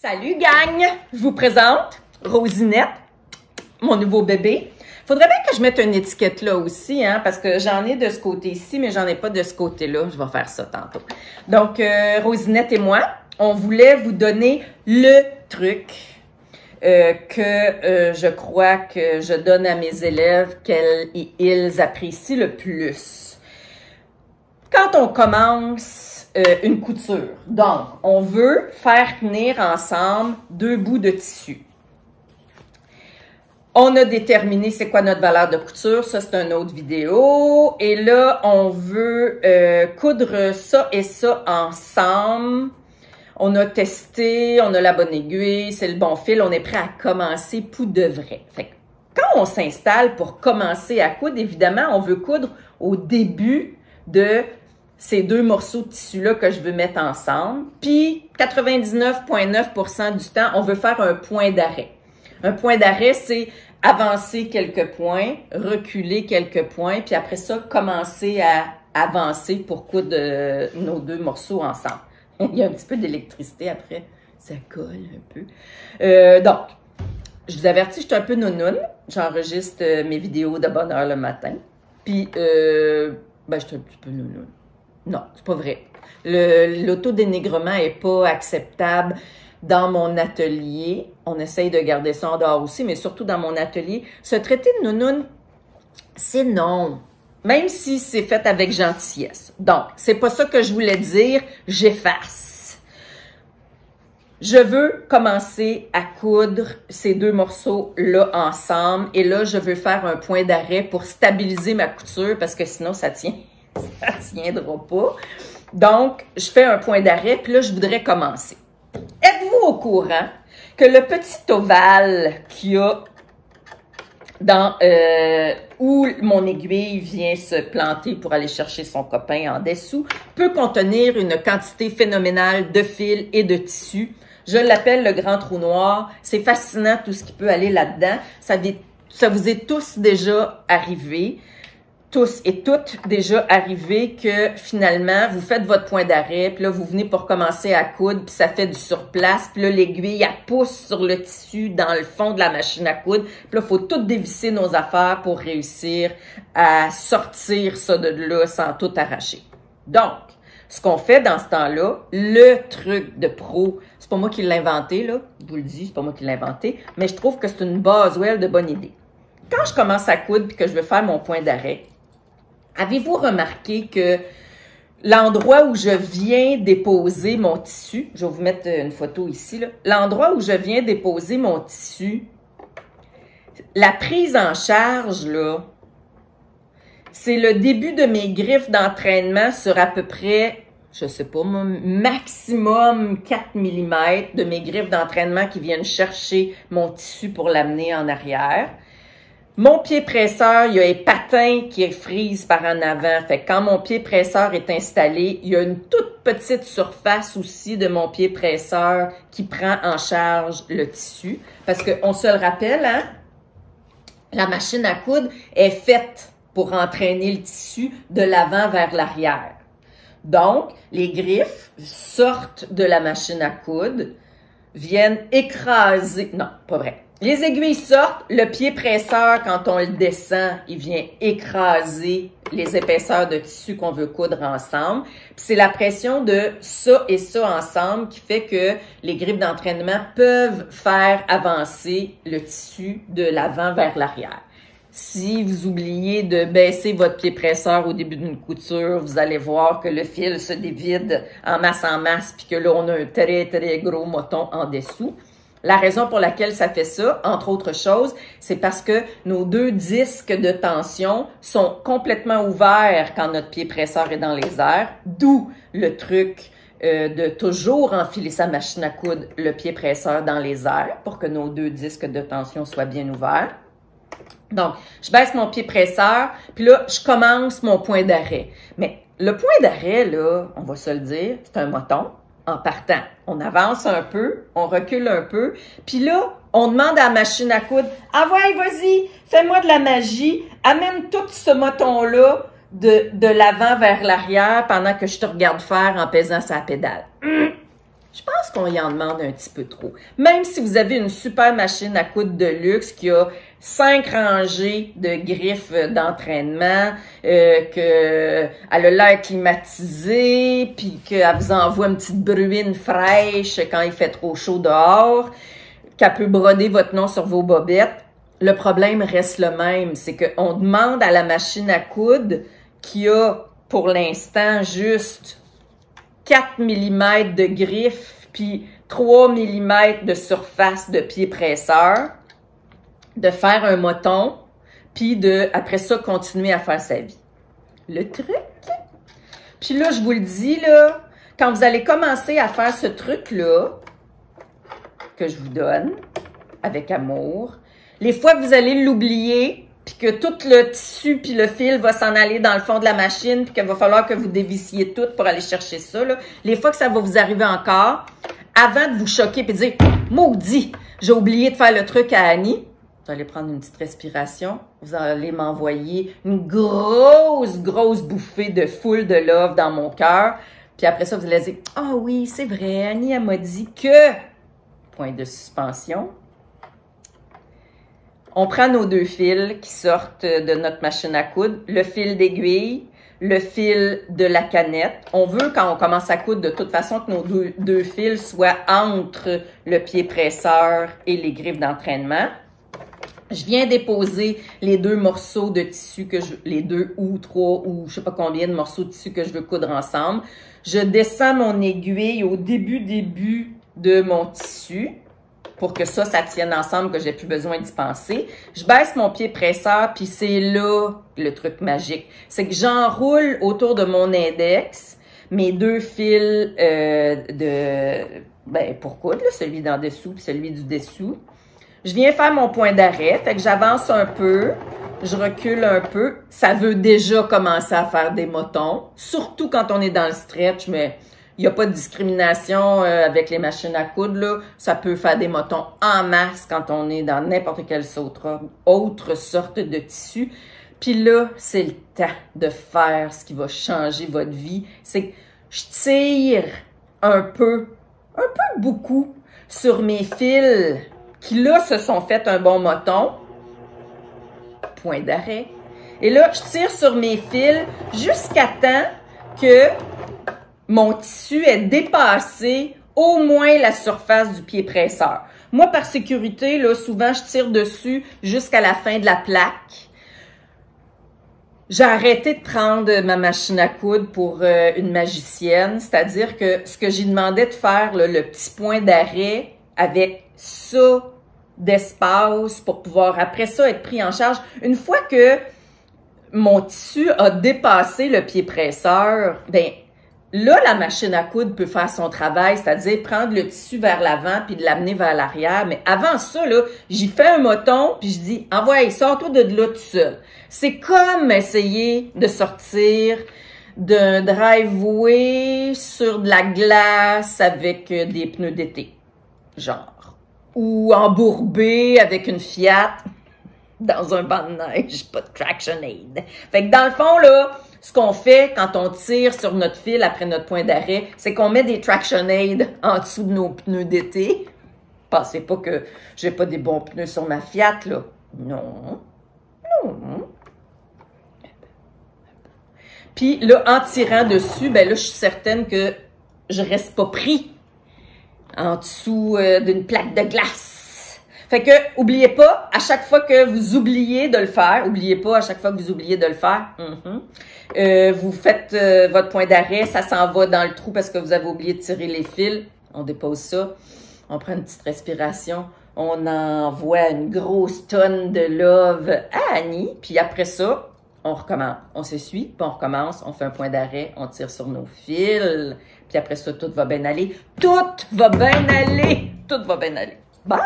Salut gang! Je vous présente Rosinette, mon nouveau bébé. Faudrait bien que je mette une étiquette là aussi, hein, parce que j'en ai de ce côté-ci, mais j'en ai pas de ce côté-là. Je vais faire ça tantôt. Donc, Rosinette et moi, on voulait vous donner le truc que je crois que je donne à mes élèves, qu'elles et ils apprécient le plus. Quand on commence une couture, donc on veut faire tenir ensemble deux bouts de tissu. On a déterminé c'est quoi notre valeur de couture, ça c'est une autre vidéo. Et là, on veut coudre ça et ça ensemble. On a testé, on a la bonne aiguille, c'est le bon fil, on est prêt à commencer pour de vrai. Fait que quand on s'installe pour commencer à coudre, évidemment, on veut coudre au début de ces deux morceaux de tissu-là que je veux mettre ensemble. Puis, 99,9% du temps, on veut faire un point d'arrêt. Un point d'arrêt, c'est avancer quelques points, reculer quelques points, puis après ça, commencer à avancer pour coudre nos deux morceaux ensemble. Il y a un petit peu d'électricité après. Ça colle un peu. Donc, je vous avertis, je suis un peu nounoune. J'enregistre mes vidéos de bonne heure le matin. Puis, je suis un petit peu nounoune. Non, c'est pas vrai. L'autodénigrement est pas acceptable dans mon atelier. On essaye de garder ça en dehors aussi, mais surtout dans mon atelier. Se traiter de nounoune, c'est non. Même si c'est fait avec gentillesse. Donc, c'est pas ça que je voulais dire. J'efface. Je veux commencer à coudre ces deux morceaux-là ensemble. Et là, je veux faire un point d'arrêt pour stabiliser ma couture parce que sinon, ça tiendra pas. Donc, je fais un point d'arrêt, puis là, je voudrais commencer. Êtes-vous au courant que le petit ovale qu'il y a dans où mon aiguille vient se planter pour aller chercher son copain en dessous peut contenir une quantité phénoménale de fils et de tissu. Je l'appelle le grand trou noir. C'est fascinant tout ce qui peut aller là-dedans. Ça vous est tous déjà arrivé. Tous et toutes déjà arrivé que finalement, vous faites votre point d'arrêt, puis là, vous venez pour commencer à coudre, puis ça fait du surplace, puis là, l'aiguille, elle pousse sur le tissu dans le fond de la machine à coudre, puis là, il faut tout dévisser nos affaires pour réussir à sortir ça de là sans tout arracher. Donc, ce qu'on fait dans ce temps-là, le truc de pro, c'est pas moi qui l'ai inventé, là, je vous le dis, c'est pas moi qui l'ai inventé, mais je trouve que c'est une basewell de bonne idée. Quand je commence à coudre puis que je veux faire mon point d'arrêt, avez-vous remarqué que l'endroit où je viens déposer mon tissu, je vais vous mettre une photo ici, là, l'endroit où je viens déposer mon tissu, la prise en charge, là, c'est le début de mes griffes d'entraînement sur à peu près, je sais pas, maximum 4 mm de mes griffes d'entraînement qui viennent chercher mon tissu pour l'amener en arrière. Mon pied presseur, il y a les patins qui frisent par en avant. Fait que quand mon pied presseur est installé, il y a une toute petite surface aussi de mon pied presseur qui prend en charge le tissu. Parce qu'on se le rappelle, hein, la machine à coudre est faite pour entraîner le tissu de l'avant vers l'arrière. Donc, les griffes sortent de la machine à coudre, viennent écraser... Non, pas vrai. Les aiguilles sortent, le pied presseur, quand on le descend, il vient écraser les épaisseurs de tissu qu'on veut coudre ensemble. Puis c'est la pression de ça et ça ensemble qui fait que les griffes d'entraînement peuvent faire avancer le tissu de l'avant vers l'arrière. Si vous oubliez de baisser votre pied presseur au début d'une couture, vous allez voir que le fil se dévide en masse, puis que là, on a un très, très gros moton en dessous. La raison pour laquelle ça fait ça, entre autres choses, c'est parce que nos deux disques de tension sont complètement ouverts quand notre pied presseur est dans les airs, d'où le truc de toujours enfiler sa machine à coudre le pied presseur dans les airs pour que nos deux disques de tension soient bien ouverts. Donc, je baisse mon pied presseur, puis là, je commence mon point d'arrêt. Mais le point d'arrêt, là, on va se le dire, c'est un moton. En partant, on avance un peu, on recule un peu, puis là, on demande à la machine à coudre, « Ah ouais, vas-y, fais-moi de la magie, amène tout ce moton-là de l'avant vers l'arrière pendant que je te regarde faire en pesant sa pédale. » Je pense qu'on y en demande un petit peu trop. Même si vous avez une super machine à coudre de luxe qui a 5 rangées de griffes d'entraînement, qu'elle a l'air climatisée, puis qu'elle vous envoie une petite bruine fraîche quand il fait trop chaud dehors, qu'elle peut broder votre nom sur vos bobettes, le problème reste le même. C'est qu'on demande à la machine à coudre qui a pour l'instant juste 4 mm de griffes puis 3 mm de surface de pied presseur, de faire un moton, puis après ça, continuer à faire sa vie. Le truc, puis là, je vous le dis, là, quand vous allez commencer à faire ce truc-là, que je vous donne, avec amour, les fois que vous allez l'oublier, puis que tout le tissu puis le fil va s'en aller dans le fond de la machine, puis qu'il va falloir que vous dévissiez tout pour aller chercher ça, là, les fois que ça va vous arriver encore, avant de vous choquer puis de dire « Maudit, j'ai oublié de faire le truc à Annie », vous allez prendre une petite respiration, vous allez m'envoyer une grosse bouffée de foule de love dans mon cœur, puis après ça, vous allez dire « Ah oui, c'est vrai, Annie, elle m'a dit que… » Point de suspension. On prend nos 2 fils qui sortent de notre machine à coudre, le fil d'aiguille, le fil de la canette. On veut, quand on commence à coudre, de toute façon, que nos deux fils soient entre le pied presseur et les griffes d'entraînement. Je viens déposer les 2 morceaux de tissu, les 2 ou 3 ou je sais pas combien de morceaux de tissu que je veux coudre ensemble. Je descends mon aiguille au début de mon tissu, pour que ça tienne ensemble, que j'ai plus besoin d'y penser. Je baisse mon pied presseur, puis c'est là le truc magique. C'est que j'enroule autour de mon index mes 2 fils pour coudre, là, celui d'en dessous puis celui du dessous. Je viens faire mon point d'arrêt, fait que j'avance un peu, je recule un peu. Ça veut déjà commencer à faire des motons, surtout quand on est dans le stretch, mais il n'y a pas de discrimination avec les machines à coudre, là. Ça peut faire des motons en masse quand on est dans n'importe quelle autre sorte de tissu. Puis là, c'est le temps de faire ce qui va changer votre vie. C'est que je tire un peu beaucoup sur mes fils qui là se sont fait un bon moton. Point d'arrêt. Et là, je tire sur mes fils jusqu'à temps que mon tissu est dépassé au moins la surface du pied presseur. Moi, par sécurité, là, souvent, je tire dessus jusqu'à la fin de la plaque. J'ai arrêté de prendre ma machine à coudre pour une magicienne, c'est-à-dire que ce que j'ai demandé de faire, là, le petit point d'arrêt avec ça d'espace pour pouvoir, après ça, être pris en charge. Une fois que mon tissu a dépassé le pied presseur, ben là, la machine à coudre peut faire son travail, c'est-à-dire prendre le tissu vers l'avant puis de l'amener vers l'arrière. Mais avant ça, là, j'y fais un moton puis je dis « Envoie, sors-toi de là tout seul ». C'est comme essayer de sortir d'un driveway sur de la glace avec des pneus d'été, genre. Ou embourbé avec une Fiat dans un banc de neige, pas de traction aid. Fait que dans le fond, là, ce qu'on fait quand on tire sur notre fil après notre point d'arrêt, c'est qu'on met des traction aid en dessous de nos pneus d'été. Pensez pas que j'ai pas des bons pneus sur ma Fiat, là. Non. Non. Puis là, en tirant dessus, ben là, je suis certaine que je reste pas pris en dessous d'une plaque de glace. Fait que, oubliez pas, à chaque fois que vous oubliez de le faire, vous faites votre point d'arrêt, ça s'en va dans le trou parce que vous avez oublié de tirer les fils. On dépose ça, on prend une petite respiration, on envoie une grosse tonne de love à Annie, puis après ça, on recommence. On s'essuie, puis on recommence, on fait un point d'arrêt, on tire sur nos fils, puis après ça, tout va bien aller. Tout va bien aller! Tout va bien aller. Bye!